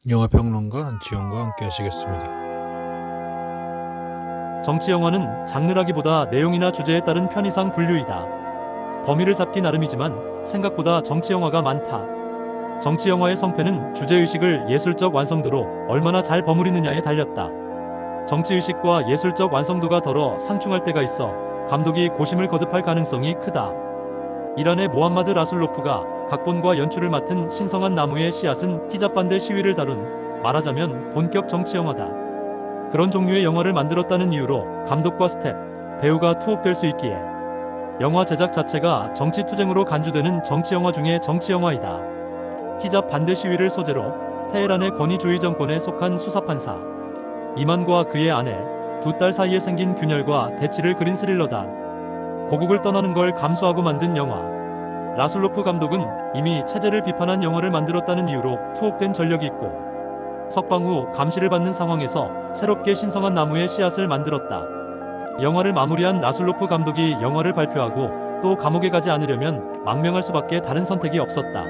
영화평론가 안치홍과 함께 하시겠습니다. 정치 영화는 장르라기보다 내용이나 주제에 따른 편의상 분류이다. 범위를 잡기 나름이지만 생각보다 정치 영화가 많다. 정치 영화의 성패는 주제의식을 예술적 완성도로 얼마나 잘 버무리느냐에 달렸다. 정치의식과 예술적 완성도가 덜어 상충할 때가 있어 감독이 고심을 거듭할 가능성이 크다. 이란의 모함마드 라술로프가 각본과 연출을 맡은 신성한 나무의 씨앗은 히잡 반대 시위를 다룬, 말하자면 본격 정치 영화다. 그런 종류의 영화를 만들었다는 이유로 감독과 스텝, 배우가 투옥될 수 있기에 영화 제작 자체가 정치 투쟁으로 간주되는 정치 영화 중에 정치 영화이다. 히잡 반대 시위를 소재로 테헤란의 권위주의 정권에 속한 수사판사 이만과 그의 아내, 두 딸 사이에 생긴 균열과 대치를 그린 스릴러다. 고국을 떠나는 걸 감수하고 만든 영화. 라술로프 감독은 이미 체제를 비판한 영화를 만들었다는 이유로 투옥된 전력이 있고 석방 후 감시를 받는 상황에서 새롭게 신성한 나무의 씨앗을 만들었다. 영화를 마무리한 라술로프 감독이 영화를 발표하고 또 감옥에 가지 않으려면 망명할 수밖에 다른 선택이 없었다.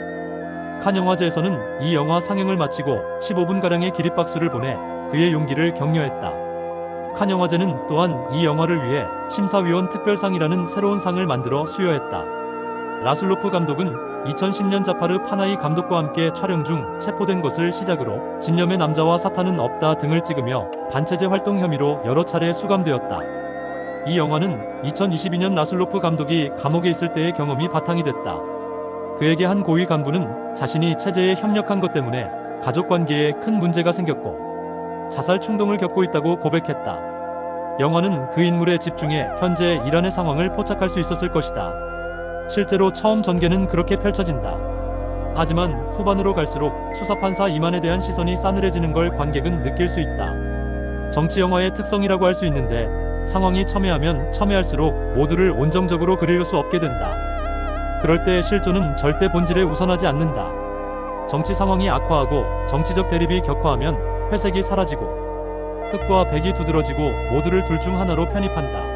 칸 영화제에서는 이 영화 상영을 마치고 15분가량의 기립박수를 보내 그의 용기를 격려했다. 칸 영화제는 또한 이 영화를 위해 심사위원 특별상이라는 새로운 상을 만들어 수여했다. 라술로프 감독은 2010년 자파르 파나히 감독과 함께 촬영 중 체포된 것을 시작으로 집념의 남자와 사탄은 없다 등을 찍으며 반체제 활동 혐의로 여러 차례 수감되었다. 이 영화는 2022년 라술로프 감독이 감옥에 있을 때의 경험이 바탕이 됐다. 그에게 한 고위 간부는 자신이 체제에 협력한 것 때문에 가족관계에 큰 문제가 생겼고 자살 충동을 겪고 있다고 고백했다. 영화는 그 인물에 집중해 현재 이란의 상황을 포착할 수 있었을 것이다. 실제로 처음 전개는 그렇게 펼쳐진다. 하지만 후반으로 갈수록 수사판사 이만에 대한 시선이 싸늘해지는 걸 관객은 느낄 수 있다. 정치 영화의 특성이라고 할 수 있는데 상황이 첨예하면 첨예할수록 모두를 온정적으로 그릴 수 없게 된다. 그럴 때 실존은 절대 본질에 우선하지 않는다. 정치 상황이 악화하고 정치적 대립이 격화하면 회색이 사라지고 흑과 백이 두드러지고 모두를 둘 중 하나로 편입한다.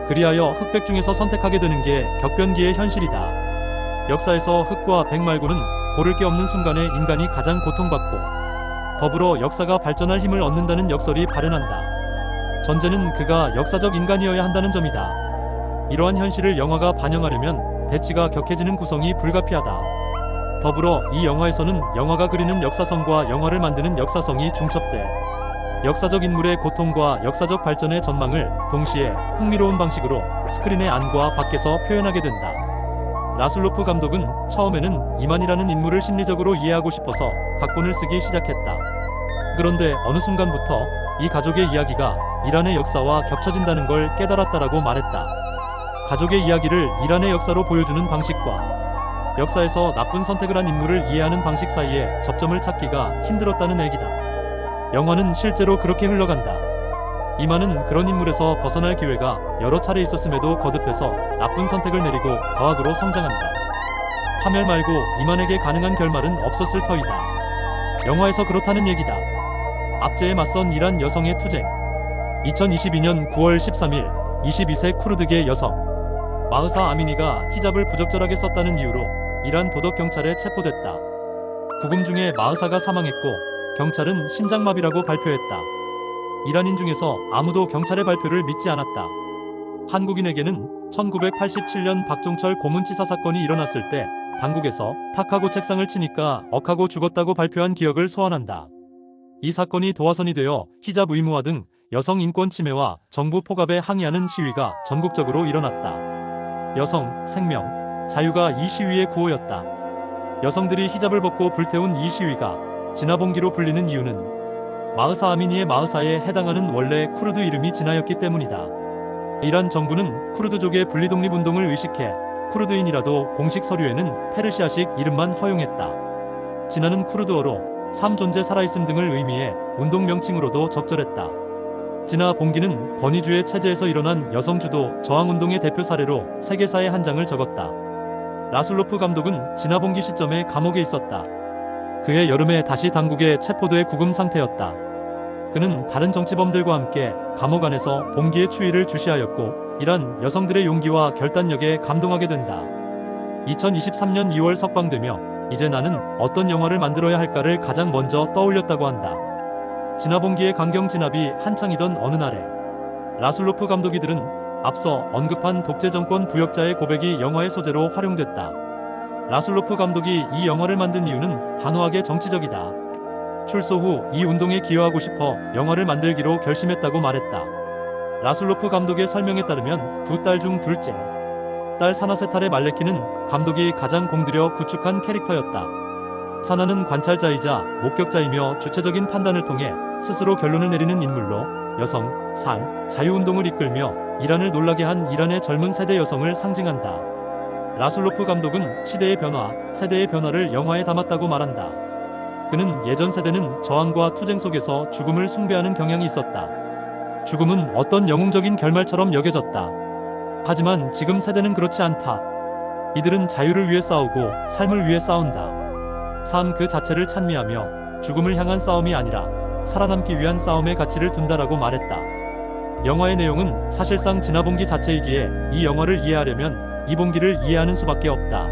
그리하여 흑백 중에서 선택하게 되는 게 격변기의 현실이다. 역사에서 흑과 백 말고는 고를 게 없는 순간에 인간이 가장 고통받고 더불어 역사가 발전할 힘을 얻는다는 역설이 발현한다. 전제는 그가 역사적 인간이어야 한다는 점이다. 이러한 현실을 영화가 반영하려면 대치가 격해지는 구성이 불가피하다. 더불어 이 영화에서는 영화가 그리는 역사성과 영화를 만드는 역사성이 중첩돼 역사적 인물의 고통과 역사적 발전의 전망을 동시에 흥미로운 방식으로 스크린의 안과 밖에서 표현하게 된다. 라술로프 감독은 처음에는 이만이라는 인물을 심리적으로 이해하고 싶어서 각본을 쓰기 시작했다. 그런데 어느 순간부터 이 가족의 이야기가 이란의 역사와 겹쳐진다는 걸 깨달았다라고 말했다. 가족의 이야기를 이란의 역사로 보여주는 방식과 역사에서 나쁜 선택을 한 인물을 이해하는 방식 사이에 접점을 찾기가 힘들었다는 얘기다. 영화는 실제로 그렇게 흘러간다. 이만은 그런 인물에서 벗어날 기회가 여러 차례 있었음에도 거듭해서 나쁜 선택을 내리고 과학으로 성장한다. 파멸 말고 이만에게 가능한 결말은 없었을 터이다. 영화에서 그렇다는 얘기다. 압제에 맞선 이란 여성의 투쟁. 2022년 9월 13일 22세 쿠르드계 여성 마흐사 아미니가 히잡을 부적절하게 썼다는 이유로 이란 도덕경찰에 체포됐다. 구금 중에 마흐사가 사망했고 경찰은 심장마비라고 발표했다. 이란인 중에서 아무도 경찰의 발표를 믿지 않았다. 한국인에게는 1987년 박종철 고문치사 사건이 일어났을 때 당국에서 탁하고 책상을 치니까 억하고 죽었다고 발표한 기억을 소환한다. 이 사건이 도화선이 되어 히잡 의무화 등 여성 인권 침해와 정부 포갑에 항의하는 시위가 전국적으로 일어났다. 여성, 생명, 자유가 이 시위의 구호였다. 여성들이 히잡을 벗고 불태운 이 시위가 지나봉기로 불리는 이유는 마흐사 아미니의 마흐사에 해당하는 원래 쿠르드 이름이 지나였기 때문이다. 이란 정부는 쿠르드족의 분리독립운동을 의식해 쿠르드인이라도 공식 서류에는 페르시아식 이름만 허용했다. 지나는 쿠르드어로 삶 존재 살아있음 등을 의미해 운동 명칭으로도 적절했다. 지나 봉기는 권위주의 체제에서 일어난 여성주도 저항운동의 대표 사례로 세계사의 한 장을 적었다. 라술로프 감독은 지나 봉기 시점에 감옥에 있었다. 그해 여름에 다시 당국에 체포돼 구금 상태였다. 그는 다른 정치범들과 함께 감옥 안에서 봉기의 추이를 주시하였고 이란 여성들의 용기와 결단력에 감동하게 된다. 2023년 2월 석방되며 이제 나는 어떤 영화를 만들어야 할까를 가장 먼저 떠올렸다고 한다. 진화봉기의 강경 진압이 한창이던 어느 날에 라술로프 감독이 들은 앞서 언급한 독재 정권 부역자의 고백이 영화의 소재로 활용됐다. 라술로프 감독이 이 영화를 만든 이유는 단호하게 정치적이다. 출소 후 이 운동에 기여하고 싶어 영화를 만들기로 결심했다고 말했다. 라술로프 감독의 설명에 따르면 두 딸 중 둘째, 딸 사나 세탈의 말레키는 감독이 가장 공들여 구축한 캐릭터였다. 사나는 관찰자이자 목격자이며 주체적인 판단을 통해 스스로 결론을 내리는 인물로 여성, 살, 자유운동을 이끌며 이란을 놀라게 한 이란의 젊은 세대 여성을 상징한다. 라술로프 감독은 시대의 변화, 세대의 변화를 영화에 담았다고 말한다. 그는 예전 세대는 저항과 투쟁 속에서 죽음을 숭배하는 경향이 있었다. 죽음은 어떤 영웅적인 결말처럼 여겨졌다. 하지만 지금 세대는 그렇지 않다. 이들은 자유를 위해 싸우고 삶을 위해 싸운다. 삶 그 자체를 찬미하며 죽음을 향한 싸움이 아니라 살아남기 위한 싸움의 가치를 둔다라고 말했다. 영화의 내용은 사실상 진화봉기 자체이기에 이 영화를 이해하려면 이 봉기를 이해하는 수밖에 없다.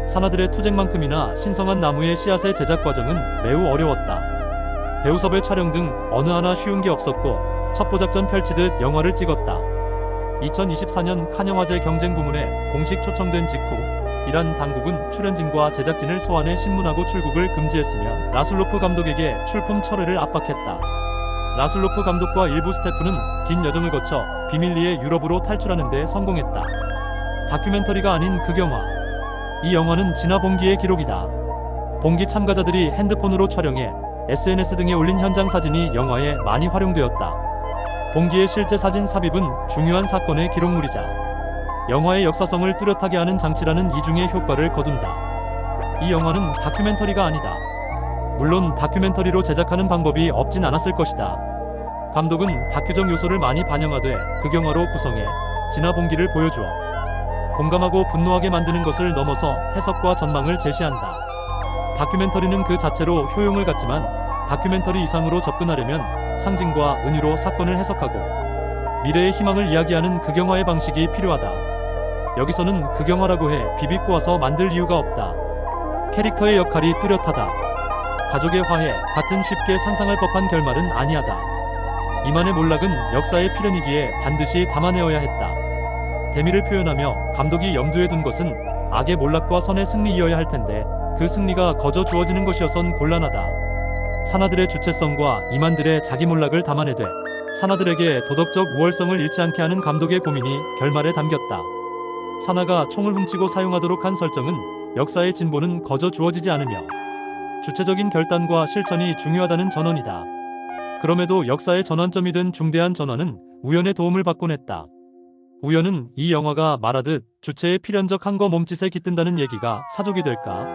사나들의 투쟁만큼이나 신성한 나무의 씨앗의 제작 과정은 매우 어려웠다. 배우섭의 촬영 등 어느 하나 쉬운 게 없었고 첩보작전 펼치듯 영화를 찍었다. 2024년 칸영화제 경쟁 부문에 공식 초청된 직후 이란 당국은 출연진과 제작진을 소환해 신문하고 출국을 금지했으며 라술로프 감독에게 출품 철회를 압박했다. 라술로프 감독과 일부 스태프는 긴 여정을 거쳐 비밀리에 유럽으로 탈출하는 데 성공했다. 다큐멘터리가 아닌 극영화. 이 영화는 진화봉기의 기록이다. 봉기 참가자들이 핸드폰으로 촬영해 SNS 등에 올린 현장 사진이 영화에 많이 활용되었다. 봉기의 실제 사진 삽입은 중요한 사건의 기록물이자 영화의 역사성을 뚜렷하게 하는 장치라는 이중의 효과를 거둔다. 이 영화는 다큐멘터리가 아니다. 물론 다큐멘터리로 제작하는 방법이 없진 않았을 것이다. 감독은 다큐적 요소를 많이 반영하되 극영화로 구성해 진화봉기를 보여주어 공감하고 분노하게 만드는 것을 넘어서 해석과 전망을 제시한다. 다큐멘터리는 그 자체로 효용을 갖지만 다큐멘터리 이상으로 접근하려면 상징과 은유로 사건을 해석하고 미래의 희망을 이야기하는 극영화의 방식이 필요하다. 여기서는 극영화라고 해 비비꼬아서 만들 이유가 없다. 캐릭터의 역할이 뚜렷하다. 가족의 화해 같은 쉽게 상상할 법한 결말은 아니하다. 이만의 몰락은 역사의 필연이기에 반드시 담아내어야 했다. 대미를 표현하며 감독이 염두에 둔 것은 악의 몰락과 선의 승리이어야 할 텐데 그 승리가 거저 주어지는 것이어선 곤란하다. 사나들의 주체성과 이만들의 자기 몰락을 담아내되 사나들에게 도덕적 우월성을 잃지 않게 하는 감독의 고민이 결말에 담겼다. 사나가 총을 훔치고 사용하도록 한 설정은 역사의 진보는 거저 주어지지 않으며 주체적인 결단과 실천이 중요하다는 전언이다. 그럼에도 역사의 전환점이 된 중대한 전환은 우연의 도움을 받곤 했다. 우연은 이 영화가 말하듯 주체의 필연적 한거 몸짓에 깃든다는 얘기가 사족이 될까?